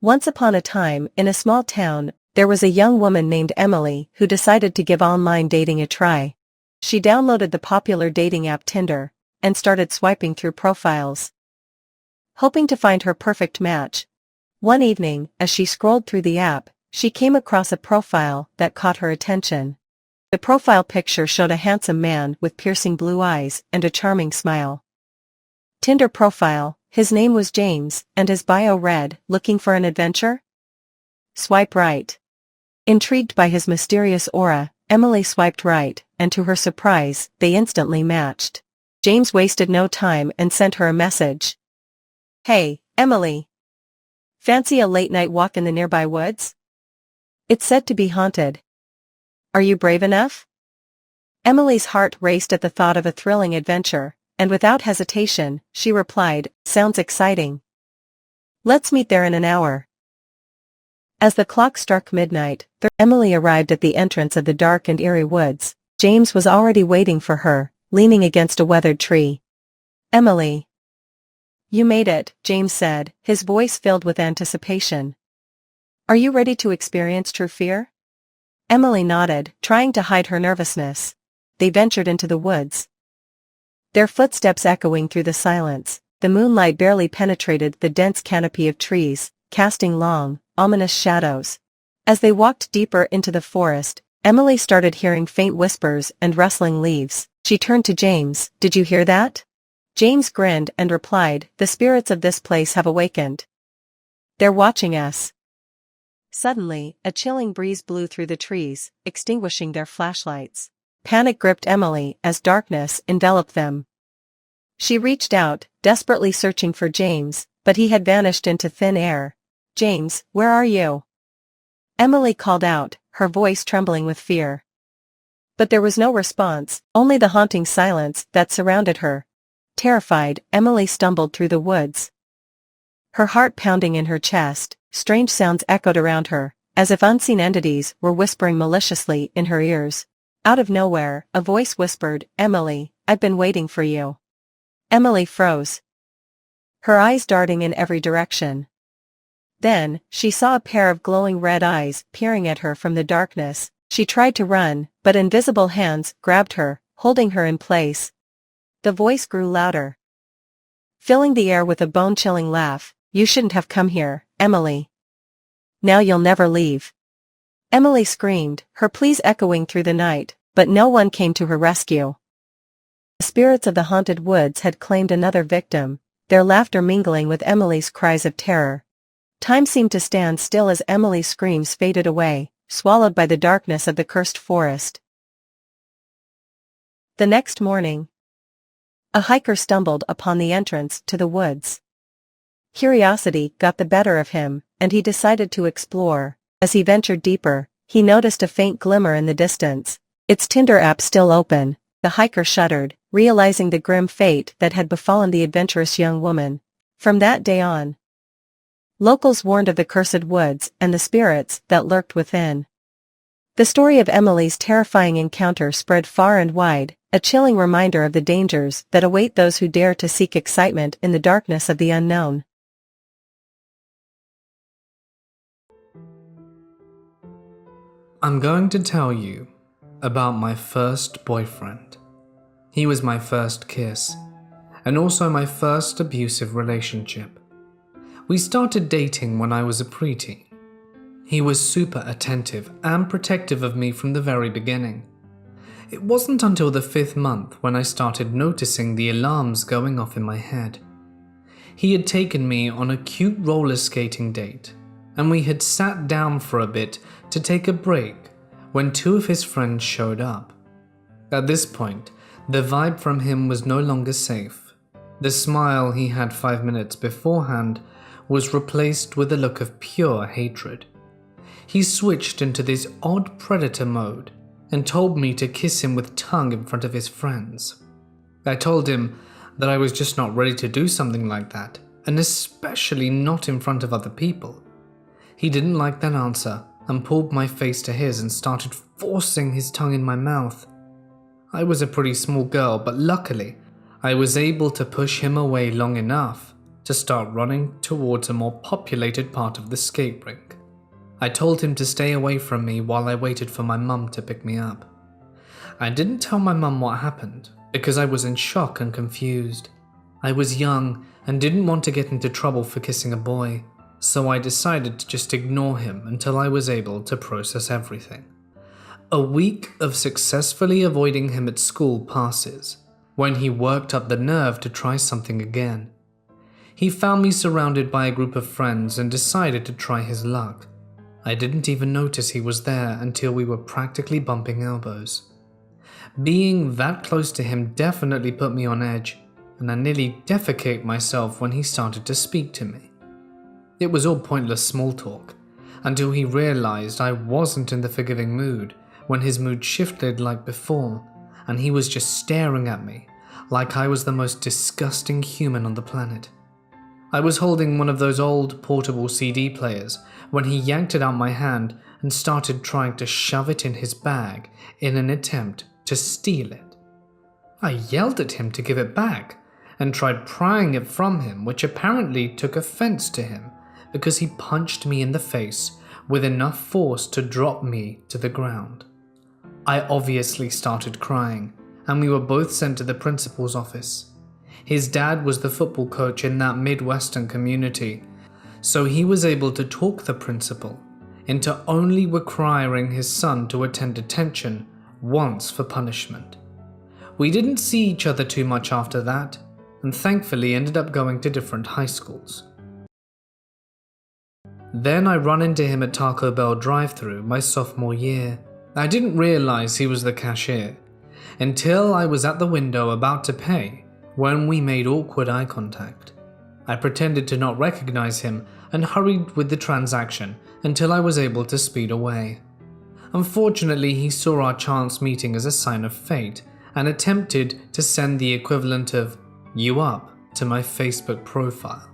Once upon a time, in a small town, there was a young woman named Emily who decided to give online dating a try. She downloaded the popular dating app Tinder and started swiping through profiles, hoping to find her perfect match. One evening, as she scrolled through the app, she came across a profile that caught her attention. The profile picture showed a handsome man with piercing blue eyes and a charming smile. Tinder profile: his name was James, and his bio read, "Looking for an adventure? Swipe right." Intrigued by his mysterious aura, Emily swiped right, and to her surprise, they instantly matched. James wasted no time and sent her a message. "Hey, Emily. Fancy a late-night walk in the nearby woods? It's said to be haunted. Are you brave enough?" Emily's heart raced at the thought of a thrilling adventure, and without hesitation, she replied, "Sounds exciting. Let's meet there in an hour." As the clock struck midnight, Emily arrived at the entrance of the dark and eerie woods. James was already waiting for her, leaning against a weathered tree. "Emily. You made it," James said, his voice filled with anticipation. "Are you ready to experience true fear?" Emily nodded, trying to hide her nervousness. They ventured into the woods, their footsteps echoing through the silence. The moonlight barely penetrated the dense canopy of trees, casting long, ominous shadows. As they walked deeper into the forest, Emily started hearing faint whispers and rustling leaves. She turned to James. "Did you hear that?" James grinned and replied, "The spirits of this place have awakened. They're watching us." Suddenly, a chilling breeze blew through the trees, extinguishing their flashlights. Panic gripped Emily as darkness enveloped them. She reached out, desperately searching for James, but he had vanished into thin air. "James, where are you?" Emily called out, her voice trembling with fear. But there was no response, only the haunting silence that surrounded her. Terrified, Emily stumbled through the woods. Her heart pounding in her chest, strange sounds echoed around her, as if unseen entities were whispering maliciously in her ears. Out of nowhere, a voice whispered, "Emily, I've been waiting for you." Emily froze, her eyes darting in every direction. Then, she saw a pair of glowing red eyes peering at her from the darkness. She tried to run, but invisible hands grabbed her, holding her in place. The voice grew louder, filling the air with a bone-chilling laugh. "You shouldn't have come here, Emily. Now you'll never leave." Emily screamed, her pleas echoing through the night, but no one came to her rescue. The spirits of the haunted woods had claimed another victim, their laughter mingling with Emily's cries of terror. Time seemed to stand still as Emily's screams faded away, swallowed by the darkness of the cursed forest. The next morning, a hiker stumbled upon the entrance to the woods. Curiosity got the better of him, and he decided to explore. As he ventured deeper, he noticed a faint glimmer in the distance. Its Tinder app still open. The hiker shuddered, realizing the grim fate that had befallen the adventurous young woman. From that day on, locals warned of the cursed woods and the spirits that lurked within. The story of Emily's terrifying encounter spread far and wide, a chilling reminder of the dangers that await those who dare to seek excitement in the darkness of the unknown. I'm going to tell you about my first boyfriend. He was my first kiss, and also my first abusive relationship. We started dating when I was a preteen. He was super attentive and protective of me from the very beginning. It wasn't until the 5th month when I started noticing the alarms going off in my head. He had taken me on a cute roller skating date, and we had sat down for a bit to take a break when 2 of his friends showed up. At this point, the vibe from him was no longer safe. The smile he had 5 minutes beforehand was replaced with a look of pure hatred. He switched into this odd predator mode and told me to kiss him with tongue in front of his friends. I told him that I was just not ready to do something like that, and especially not in front of other people. He didn't like that answer and pulled my face to his and started forcing his tongue in my mouth. I was a pretty small girl, but luckily, I was able to push him away long enough to start running towards a more populated part of the skate rink. I told him to stay away from me while I waited for my mum to pick me up. I didn't tell my mum what happened because I was in shock and confused. I was young and didn't want to get into trouble for kissing a boy, so I decided to just ignore him until I was able to process everything. A week of successfully avoiding him at school passes, when he worked up the nerve to try something again. He found me surrounded by a group of friends and decided to try his luck. I didn't even notice he was there until we were practically bumping elbows. Being that close to him definitely put me on edge, and I nearly defecate myself when he started to speak to me. It was all pointless small talk, until he realized I wasn't in the forgiving mood when his mood shifted like before, and he was just staring at me like I was the most disgusting human on the planet. I was holding one of those old portable CD players when he yanked it out my hand and started trying to shove it in his bag in an attempt to steal it. I yelled at him to give it back and tried prying it from him, which apparently took offense to him because he punched me in the face with enough force to drop me to the ground. I obviously started crying, and we were both sent to the principal's office. His dad was the football coach in that Midwestern community, so he was able to talk the principal into only requiring his son to attend detention once for punishment. We didn't see each other too much after that, and thankfully ended up going to different high schools. Then I run into him at Taco Bell drive-thru my sophomore year. I didn't realize he was the cashier until I was at the window about to pay when we made awkward eye contact. I pretended to not recognize him and hurried with the transaction until I was able to speed away. Unfortunately, he saw our chance meeting as a sign of fate and attempted to send the equivalent of "you up" to my Facebook profile.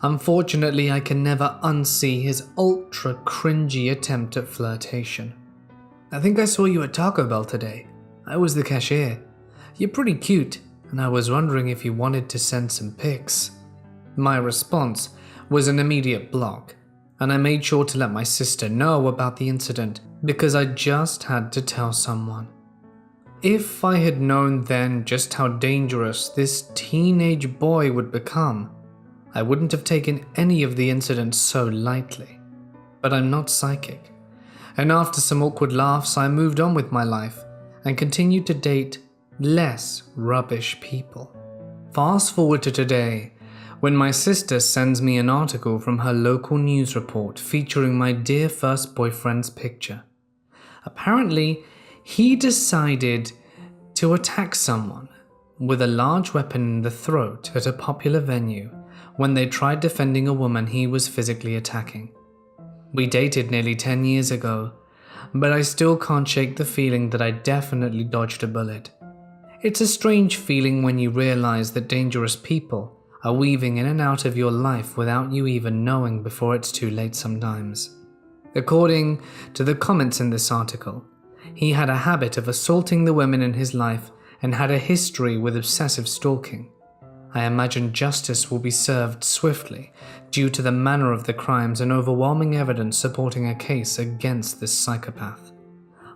Unfortunately, I can never unsee his ultra cringy attempt at flirtation. "I think I saw you at Taco Bell today. I was the cashier. You're pretty cute, and I was wondering if you wanted to send some pics." My response was an immediate block, and I made sure to let my sister know about the incident because I just had to tell someone. If I had known then just how dangerous this teenage boy would become, I wouldn't have taken any of the incidents so lightly. But I'm not psychic, and after some awkward laughs, I moved on with my life and continued to date less rubbish people. Fast forward to today, when my sister sends me an article from her local news report featuring my dear first boyfriend's picture. Apparently, he decided to attack someone with a large weapon in the throat at a popular venue when they tried defending a woman he was physically attacking. We dated nearly 10 years ago, but I still can't shake the feeling that I definitely dodged a bullet. It's a strange feeling when you realize that dangerous people are weaving in and out of your life without you even knowing before it's too late sometimes. According to the comments in this article, he had a habit of assaulting the women in his life and had a history with obsessive stalking. I imagine justice will be served swiftly due to the manner of the crimes and overwhelming evidence supporting a case against this psychopath.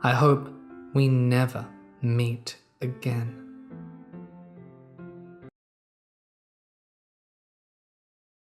I hope we never meet again.